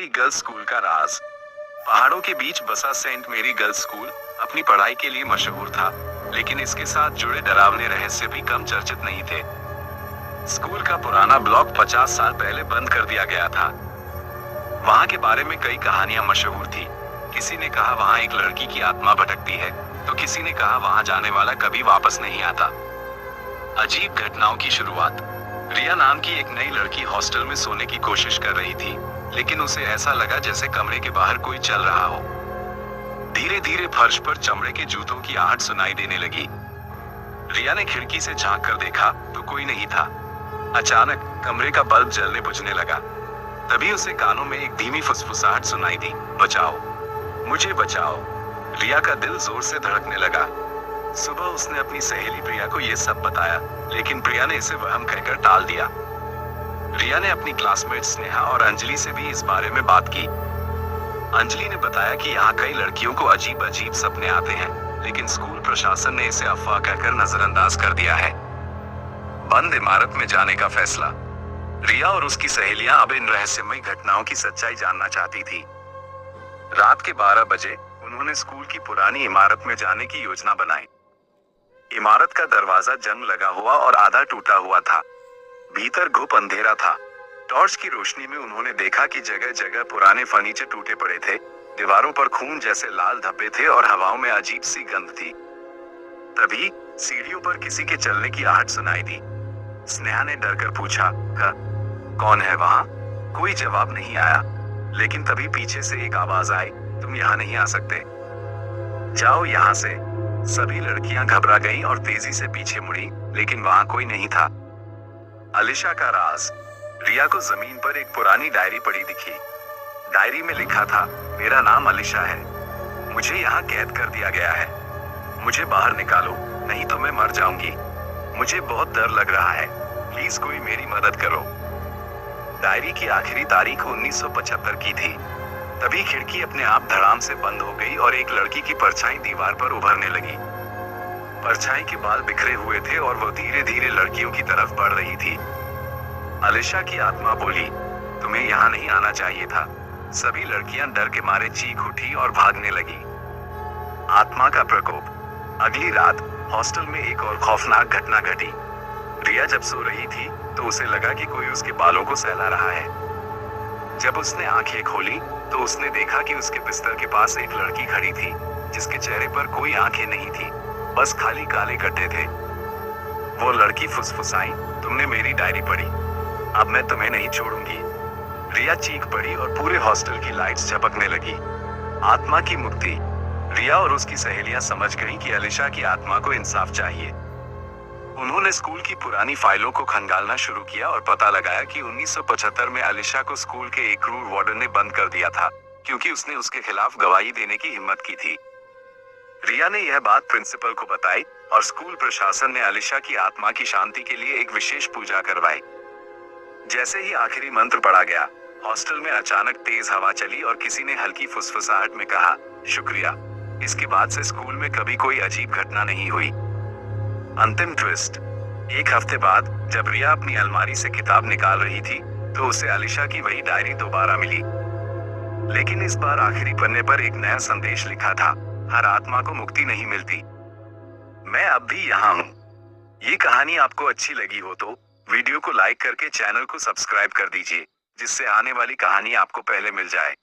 मेरी girls school का राज। पहाड़ों के बीच बसा सेंट मेरी गर्ल्स स्कूल अपनी पढ़ाई के लिए मशहूर था, लेकिन इसके साथ जुड़े डरावने रहस्य भी कम चर्चित नहीं थे। स्कूल का पुराना ब्लॉक 50 साल पहले बंद कर दिया गया था। वहां के बारे में कई कहानियां मशहूर थी। किसी ने कहा वहां एक लड़की की आत्मा भटकती है, तो किसी ने कहा वहां जाने वाला कभी वापस नहीं आता। अजीब घटनाओं की शुरुआत। रिया नाम की एक नई लड़की हॉस्टल में सोने की कोशिश कर रही थी, लेकिन उसे ऐसा लगा जैसे कमरे के बाहर कोई चल रहा हो। धीरे धीरे फर्श पर चमड़े के जूतों की आहट सुनाई देने लगी। रिया ने खिड़की से झांक कर देखा तो कोई नहीं था। अचानक कमरे का बल्ब जलने बुझने लगा। तभी उसे कानों में एक धीमी फुसफुसाहट सुनाई दी, बचाओ, मुझे बचाओ। रिया का दिल जोर से धड़कने लगा। सुबह उसने अपनी सहेली प्रिया को यह सब बताया, लेकिन प्रिया ने इसे वहम कहकर टाल दिया। रिया ने अपनी क्लासमेट स्नेहा और अंजलि से भी इस बारे में बात की। अंजलि ने बताया कि यहाँ कई लड़कियों को अजीब अजीब सपने आते हैं, लेकिन स्कूल प्रशासन ने इसे अफवाह कहकर नजरअंदाज कर दिया है। बंद इमारत में जाने का फैसला। रिया और उसकी सहेलियां अब इन रहस्यमयी घटनाओं की सच्चाई जानना चाहती थी। रात के 12 बजे उन्होंने स्कूल की पुरानी इमारत में जाने की योजना बनाई। इमारत का दरवाजा जंग लगा हुआ और आधा टूटा हुआ था। भीतर घुप अंधेरा था। टॉर्च की रोशनी में उन्होंने देखा कि जगह जगह पुराने फर्नीचर टूटे पड़े थे, दीवारों पर खून जैसे लाल धब्बे थे और हवाओं में अजीब सी गंध थी। तभी सीढ़ियों पर किसी के चलने की आहट सुनाई दी। स्नेहा ने डरकर पूछा, कौन है वहां? कोई जवाब नहीं आया, लेकिन तभी पीछे से एक आवाज आई, तुम यहाँ नहीं आ सकते, जाओ यहाँ से। सभी लड़कियां घबरा गईं और तेजी से पीछे मुड़ी, लेकिन वहां कोई नहीं था। अलिशा का राज। रिया को जमीन पर एक पुरानी डायरी पड़ी दिखी। डायरी में लिखा था, मेरा नाम अलिशा है, मुझे यहाँ कैद कर दिया गया है, मुझे बाहर निकालो नहीं तो मैं मर जाऊंगी, मुझे बहुत डर लग रहा है, प्लीज कोई मेरी मदद करो। डायरी की आखिरी तारीख 1975 की थी। तभी खिड़की अपने आप धड़ाम से बंद हो गई और एक लड़की की परछाई दीवार पर उभरने लगी। परछाई के बाल बिखरे हुए थे और वो धीरे धीरे लड़कियों की तरफ बढ़ रही थी। अलिशा की आत्मा बोली, तुम्हें यहाँ नहीं आना चाहिए था। सभी लड़कियां डर के मारे चीख उठी और भागने लगी। आत्मा का प्रकोप। अगली रात हॉस्टल में एक और खौफनाक घटना घटी। रिया जब सो रही थी तो उसे लगा कि कोई उसके बालों को सहला रहा है। जब उसने आंखें खोली तो उसने देखा कि उसके बिस्तर के पास एक लड़की खड़ी थी, जिसके चेहरे पर कोई आंखें नहीं थी, बस खाली काले गड्ढे थे। वो लड़की फुसफुसाई, तुमने मेरी डायरी पढ़ी, अब मैं तुम्हें नहीं छोड़ूंगी। रिया चीख पड़ी और पूरे हॉस्टल की लाइट्स झपकने लगी। आत्मा की मुक्ति। रिया और उसकी सहेलियां समझ गईं कि अलिशा की आत्मा को इंसाफ चाहिए। उन्होंने स्कूल की पुरानी फाइलों को खंगालना शुरू किया और पता लगाया कि 1975 में अलिशा को स्कूल के एक क्रूर वार्डन ने बंद कर दिया था, क्योंकि उसने उसके खिलाफ गवाही देने की हिम्मत की थी। रिया ने यह बात प्रिंसिपल को बताई और स्कूल प्रशासन ने अलिशा की आत्मा की शांति के लिए एक विशेष पूजा करवाई। जैसे ही आखिरी मंत्र पढ़ा गया, हॉस्टल में अचानक तेज हवा चली और किसी ने हल्की फुसफुसाहट में कहा, शुक्रिया। इसके बाद से स्कूल में कभी कोई अजीब घटना नहीं हुई। अंतिम ट्विस्ट। एक हफ्ते बाद जब रिया अपनी अलमारी से किताब निकाल रही थी तो उसे अलिशा की वही डायरी दोबारा मिली, लेकिन इस बार आखिरी पन्ने पर एक नया संदेश लिखा था, हर आत्मा को मुक्ति नहीं मिलती, मैं अब भी यहाँ हूँ। ये कहानी आपको अच्छी लगी हो तो वीडियो को लाइक करके चैनल को सब्सक्राइब कर दीजिए, जिससे आने वाली कहानी आपको पहले मिल जाए।